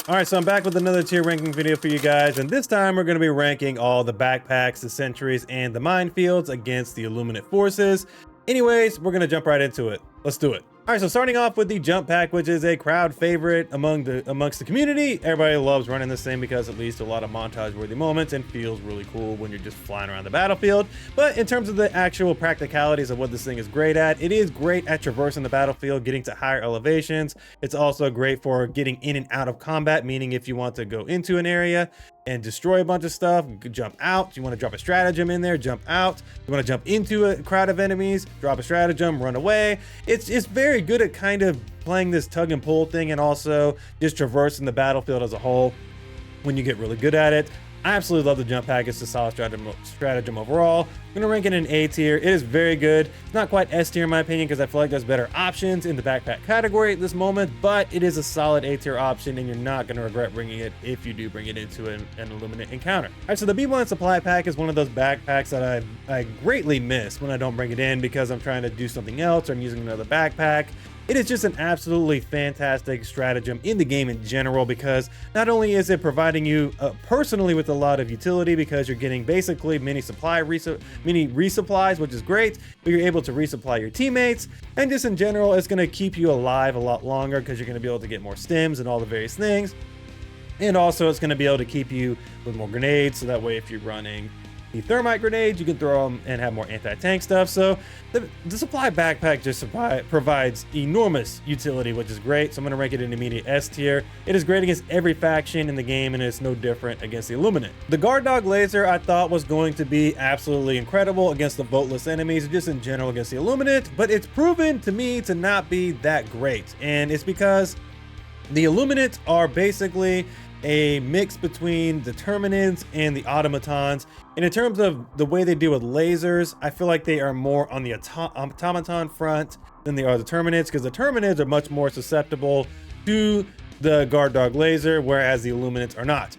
All right, so I'm back with another tier ranking video for you guys, and this time we're going to be ranking all the backpacks, the sentries, and the minefields against the illuminate forces. Anyways, we're going to jump right into it. Let's do it. All right, so starting off with the jump pack, which is a crowd favorite amongst the community. Everybody loves running this thing because it leads to a lot of montage-worthy moments and feels really cool when you're just flying around the battlefield. But in terms of the actual practicalities of what this thing is great at, it is great at traversing the battlefield, getting to higher elevations. It's also great for getting in and out of combat, meaning if you want to go into an area and destroy a bunch of stuff, you can jump out. You want to drop a stratagem in there, jump out. You want to jump into a crowd of enemies, drop a stratagem, run away. It's very good at kind of playing this tug and pull thing and also just traversing the battlefield as a whole when you get really good at it. I absolutely love the jump pack. It's a solid stratagem overall. I'm going to rank it in A tier. It is very good. It's not quite S tier in my opinion because I feel like there's better options in the backpack category at this moment, but it is a solid A tier option and you're not going to regret bringing it if you do bring it into an illuminate encounter. All right, so the B1 supply pack is one of those backpacks that I greatly miss when I don't bring it in because I'm trying to do something else or I'm using another backpack. It is just an absolutely fantastic stratagem in the game in general because not only is it providing you personally with a lot of utility because you're getting basically mini resupplies, which is great, but you're able to resupply your teammates, and just in general, it's going to keep you alive a lot longer because you're going to be able to get more stims and all the various things. And also it's going to be able to keep you with more grenades, so that way if you're running the thermite grenades, you can throw them and have more anti-tank stuff. So the supply backpack just provides enormous utility, which is great. So I'm going to rank it in immediate S tier. It is great against every faction in the game, and it's no different against the illuminate. The guard dog laser I thought was going to be absolutely incredible against the voteless enemies, just in general against the illuminate, but it's proven to me to not be that great. And it's because the illuminates are basically a mix between the Terminids and the automatons, and in terms of the way they deal with lasers, I feel like they are more on the automaton front than they are the Terminids, because the Terminids are much more susceptible to the guard dog laser, whereas the illuminates are not.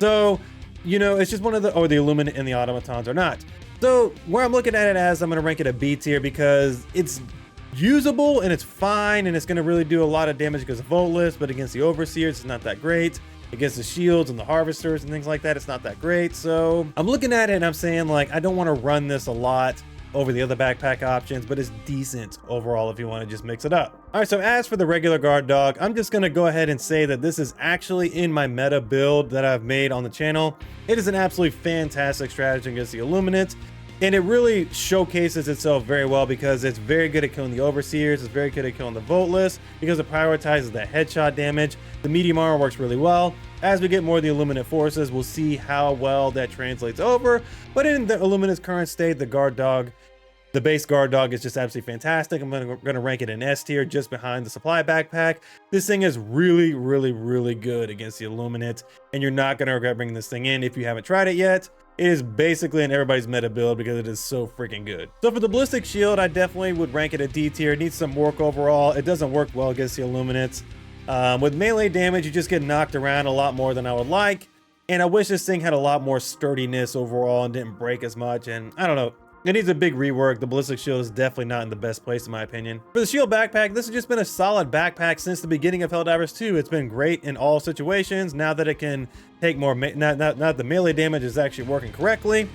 So, you know, it's just one of the, or the illuminate and the automatons are not. So where I'm looking at it as, I'm going to rank it a B tier because it's usable and it's fine and it's going to really do a lot of damage because of voteless, but against the overseers it's not that great. Against the shields and the harvesters and things like that, it's not that great. So I'm looking at it and I'm saying, like, I don't want to run this a lot over the other backpack options, but it's decent overall if you want to just mix it up. All right, so as for the regular guard dog, I'm just going to go ahead and say that this is actually in my meta build that I've made on the channel. It is an absolutely fantastic strategy against the illuminates, and it really showcases itself very well because it's very good at killing the overseers, it's very good at killing the voteless because it prioritizes that headshot damage. The medium armor works really well. As we get more of the illuminate forces, we'll see how well that translates over. But in the illuminate's current state, the guard dog, the base guard dog is just absolutely fantastic. I'm gonna rank it in S tier, just behind the supply backpack. This thing is really, really, really good against the illuminate, and you're not gonna regret bringing this thing in if you haven't tried it yet. It is basically in everybody's meta build because it is so freaking good. So for the ballistic shield, I definitely would rank it a D tier. It needs some work overall. It doesn't work well against the illuminates. With melee damage, you just get knocked around a lot more than I would like. And I wish this thing had a lot more sturdiness overall and didn't break as much. And I don't know, it needs a big rework. The ballistic shield is definitely not in the best place in my opinion. For the shield backpack, this has just been a solid backpack since the beginning of Helldivers 2. It's been great in all situations. Now that it can take more, not the melee damage is actually working correctly.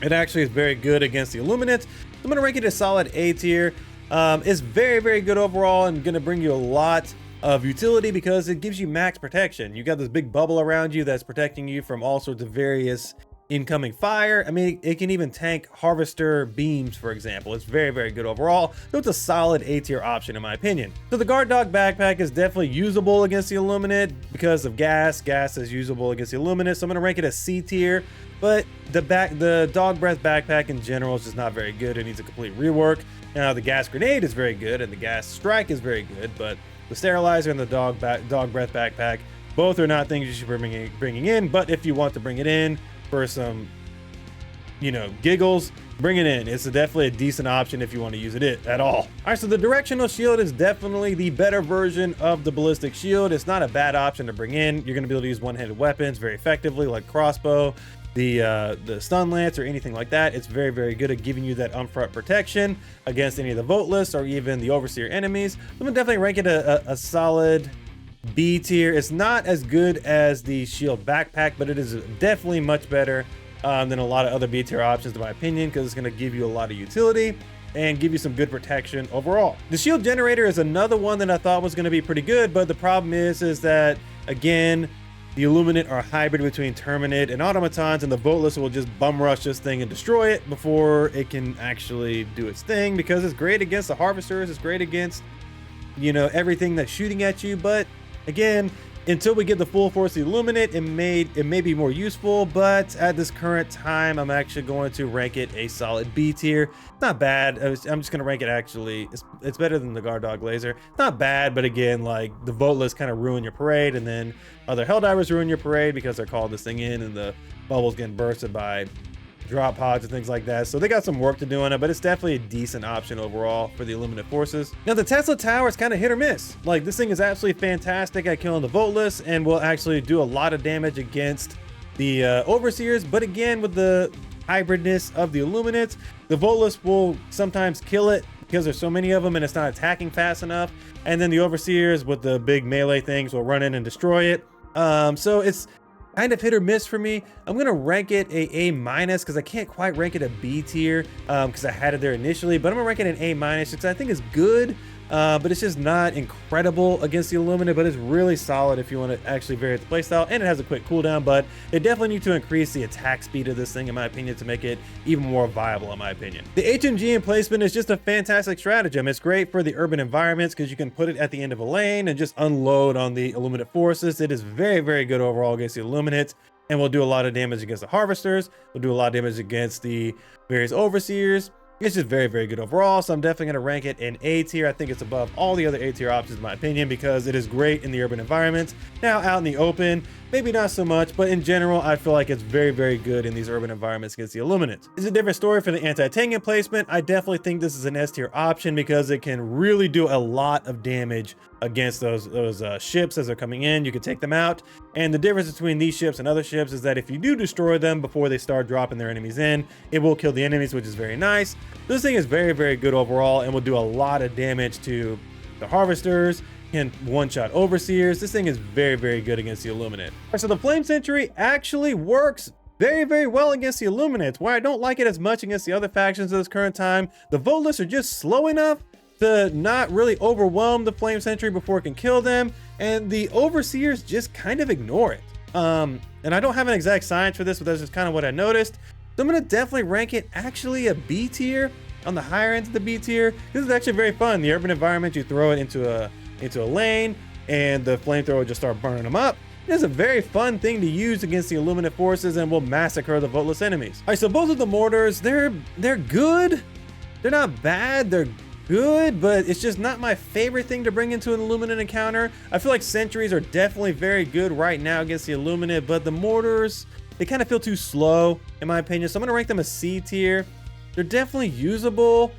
It actually is very good against the illuminates. I'm gonna rank it a solid A tier. It's very, very good overall and gonna bring you a lot of utility because it gives you max protection. You got this big bubble around you that's protecting you from all sorts of various incoming fire. I mean, it can even tank harvester beams, for example. It's very, very good overall. So it's a solid A tier option in my opinion. So the guard dog backpack is definitely usable against the illuminate because of gas. Gas is usable against the illuminate, so I'm gonna rank it as C tier. But the dog breath backpack in general is just not very good. It needs a complete rework. Now the gas grenade is very good and the gas strike is very good, but the sterilizer and the dog breath backpack, both are not things you should be bringing in. But if you want to bring it in for some, you know, giggles, bring it in. It's definitely a decent option if you want to use it at all. All right, so the directional shield is definitely the better version of the ballistic shield. It's not a bad option to bring in. You're going to be able to use one-handed weapons very effectively, like crossbow, the stun lance, or anything like that. It's very, very good at giving you that upfront protection against any of the voteless or even the overseer enemies. I'm gonna definitely rank it a solid B tier. It's not as good as the shield backpack, but it is definitely much better than a lot of other B tier options in my opinion, because it's going to give you a lot of utility and give you some good protection overall. The shield generator is another one that I thought was going to be pretty good, but the problem is that again, the Illuminate are a hybrid between Terminate and Automatons, and the Voteless will just bum rush this thing and destroy it before it can actually do its thing, because it's great against the Harvesters, it's great against, you know, everything that's shooting at you. But again, until we get the full force of the Illuminate, it may be more useful, but at this current time, I'm actually going to rank it a solid B tier. Not bad. I'm just going to rank it actually. It's better than the Guard Dog Laser. Not bad, but again, like the Voteless kind of ruin your parade, and then other Helldivers ruin your parade because they're calling this thing in, and the bubbles getting bursted by drop pods and things like that. So they got some work to do on it, but it's definitely a decent option overall for the Illuminate forces. Now the Tesla Tower is kind of hit or miss. Like this thing is absolutely fantastic at killing the Voteless and will actually do a lot of damage against the Overseers, but again, with the hybridness of the Illuminates, the Voteless will sometimes kill it because there's so many of them and it's not attacking fast enough, and then the Overseers with the big melee things will run in and destroy it. So it's kind of hit or miss for me. I'm gonna rank it a minus because I can't quite rank it a B tier because I had it there initially, but I'm gonna rank it an A minus because I think it's good, but it's just not incredible against the Illuminate, but it's really solid if you want to actually vary its playstyle, and it has a quick cooldown, but they definitely need to increase the attack speed of this thing in my opinion to make it even more viable in my opinion. The HMG Emplacement is just a fantastic stratagem. It's great for the urban environments because you can put it at the end of a lane and just unload on the Illuminate forces. It is very, very good overall against the Illuminates, and will do a lot of damage against the Harvesters, will do a lot of damage against the various Overseers. It's just very, very good overall, so I'm definitely going to rank it in A tier. I think it's above all the other A tier options in my opinion because it is great in the urban environments. Now out in the open, maybe not so much, but in general, I feel like it's very, very good in these urban environments against the Illuminates. It's a different story for the anti-tank emplacement. I definitely think this is an S tier option because it can really do a lot of damage against those ships as they're coming in. You can take them out, and the difference between these ships and other ships is that if you do destroy them before they start dropping their enemies in, it will kill the enemies, which is very nice. This thing is very, very good overall and will do a lot of damage to the Harvesters, can one-shot Overseers. This thing is very, very good against the Illuminate. All right, so the Flame Sentry actually works very, very well against the Illuminates. Where I don't like it as much against the other factions at this current time, the Voteless are just slow enough to not really overwhelm the Flame Sentry before it can kill them, and the Overseers just kind of ignore it. And I don't have an exact science for this, but that's just kind of what I noticed. So I'm gonna definitely rank it actually a B tier, on the higher end of the B tier. This is actually very fun. The urban environment, you throw it into a lane, and the flamethrower will just start burning them up. It's a very fun thing to use against the Illuminate forces and will massacre the Voteless enemies. All right, so both of the mortars, they're good. They're not bad. They're good, but it's just not my favorite thing to bring into an Illuminate encounter. I feel like Sentries are definitely very good right now against the Illuminate, but the mortars, they kind of feel too slow in my opinion. So I'm gonna rank them a C tier. They're definitely usable,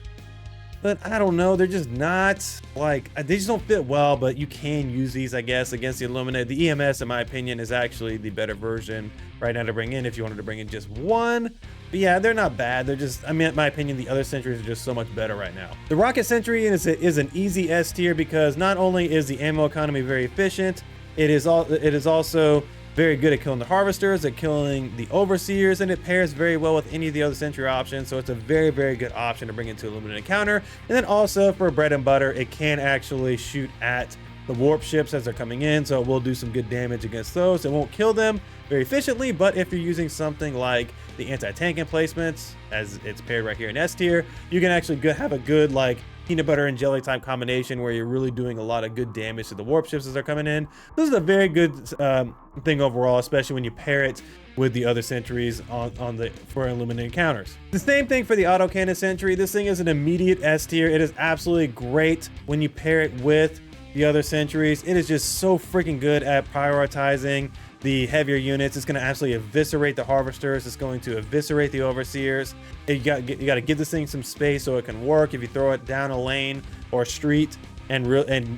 but I don't know, they're just not, like, they just don't fit well, but you can use these, I guess, against the Illuminate. The EMS, in my opinion, is actually the better version right now to bring in if you wanted to bring in just one. But yeah, they're not bad. They're just, I mean, in my opinion, the other Sentries are just so much better right now. The Rocket Sentry is an easy S tier because not only is the ammo economy very efficient, it is also very good at killing the Harvesters, at killing the Overseers, and it pairs very well with any of the other Sentry options, so it's a very, very good option to bring into Illuminate encounter. And then also for bread and butter, it can actually shoot at the warp ships as they're coming in, so it will do some good damage against those. It won't kill them very efficiently, but if you're using something like the anti-tank emplacements, as it's paired right here in S tier, you can actually have a good, like, peanut butter and jelly type combination where you're really doing a lot of good damage to the warp ships as they're coming in. This is a very good thing overall, especially when you pair it with the other Sentries for Illuminate encounters. The same thing for the Autocannon Sentry. This thing is an immediate S tier. It is absolutely great when you pair it with the other Sentries. It is just so freaking good at prioritizing the heavier units. It's going to absolutely eviscerate the Harvesters. It's going to eviscerate the Overseers. You got to give this thing some space so it can work. If you throw it down a lane or a street and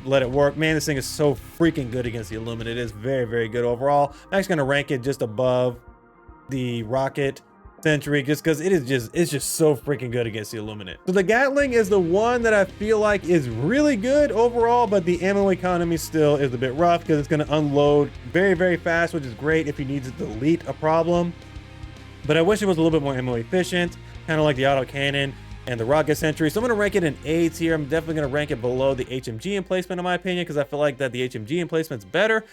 let it work, man, this thing is so freaking good against the Illuminate. It is very, very good overall. I'm actually going to rank it just above the Rocket Sentry, just because it's just so freaking good against the illuminate. So the Gatling is the one that I feel like is really good overall, but the ammo economy still is a bit rough because it's going to unload very, very fast, which is great if you need to delete a problem. But I wish it was a little bit more ammo efficient, kind of like the Autocannon and the rocket Sentry. So I'm going to rank it in A tier. I'm definitely going to rank it below the HMG Emplacement in my opinion, because I feel like that the HMG Emplacement's better.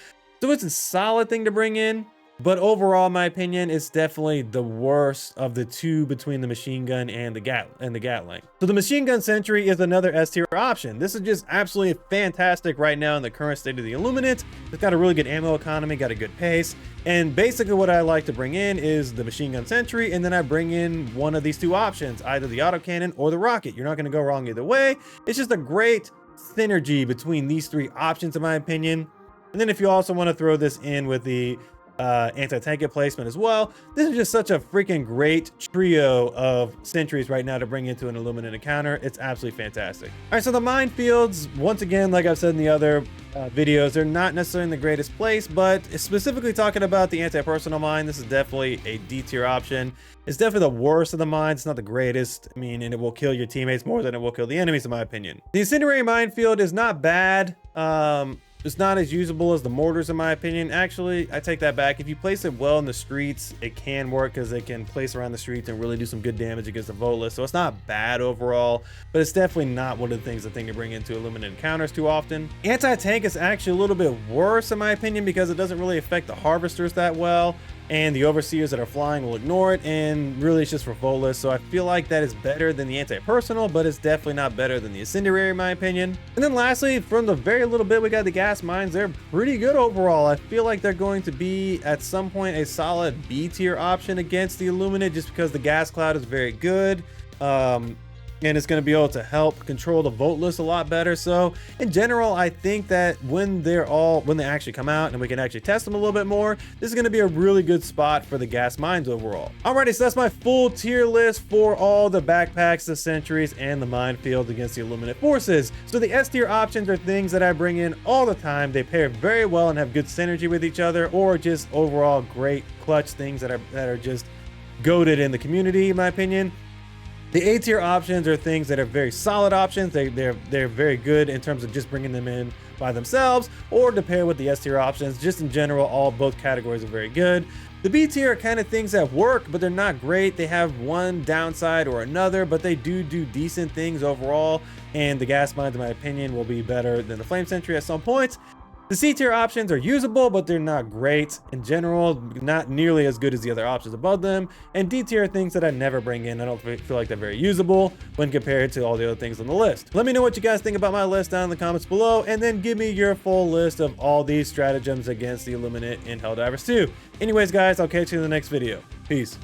So it's a solid thing to bring in. But overall, in my opinion, it's definitely the worst of the two between the machine gun and the Gatling. So the machine gun Sentry is another S tier option. This is just absolutely fantastic right now in the current state of the illuminate. It's got a really good ammo economy, got a good pace. And basically what I like to bring in is the machine gun Sentry, and then I bring in one of these two options, either the autocannon or the rocket. You're not going to go wrong either way. It's just a great synergy between these three options, in my opinion. And then if you also want to throw this in with the anti-tank emplacement as well, this is just such a freaking great trio of sentries right now to bring into an illuminate encounter. It's absolutely fantastic. All right, so the minefields, once again, like I've said in the other videos, they're not necessarily in the greatest place, but specifically talking about the anti-personal mine, this is definitely a D tier option. It's definitely the worst of the mines. It's not the greatest. I mean, and it will kill your teammates more than it will kill the enemies, in my opinion. The Incendiary minefield is not bad. It's not as usable as the mortars, in my opinion. Actually, I take that back. If you place it well in the streets, it can work because it can place around the streets and really do some good damage against the voteless. So it's not bad overall, but it's definitely not one of the things I think to bring into illuminate encounters too often. Anti-tank is actually a little bit worse, in my opinion, because it doesn't really affect the harvesters that well, and the overseers that are flying will ignore it, and really it's just for voteless. So I feel like that is better than the anti-personal, but it's definitely not better than the incendiary, in my opinion. And then lastly, from the very little bit we got the gas mines, they're pretty good overall. I feel like they're going to be at some point a solid B tier option against the illuminate, just because the gas cloud is very good. And it's going to be able to help control the voteless a lot better. So in general, I think that when they actually come out and we can actually test them a little bit more, this is going to be a really good spot for the gas mines overall. Alrighty, so that's my full tier list for all the backpacks, the sentries, and the minefields against the illuminate forces. So the S tier options are things that I bring in all the time. They pair very well and have good synergy with each other, or just overall great clutch things that are just goated in the community, in my opinion. The A tier options are things that are very solid options. They're very good in terms of just bringing them in by themselves, or to pair with the S tier options. Just in general, both categories are very good. The B tier are kind of things that work, but they're not great. They have one downside or another, but they do decent things overall. And the gas mines, in my opinion, will be better than the flame sentry at some points. The C tier options are usable, but they're not great. In general, not nearly as good as the other options above them. And D tier are things that I never bring in. I don't feel like they're very usable when compared to all the other things on the list. Let me know what you guys think about my list down in the comments below, and then give me your full list of all these stratagems against the illuminate in Helldivers 2. Anyways, guys, I'll catch you in the next video. Peace.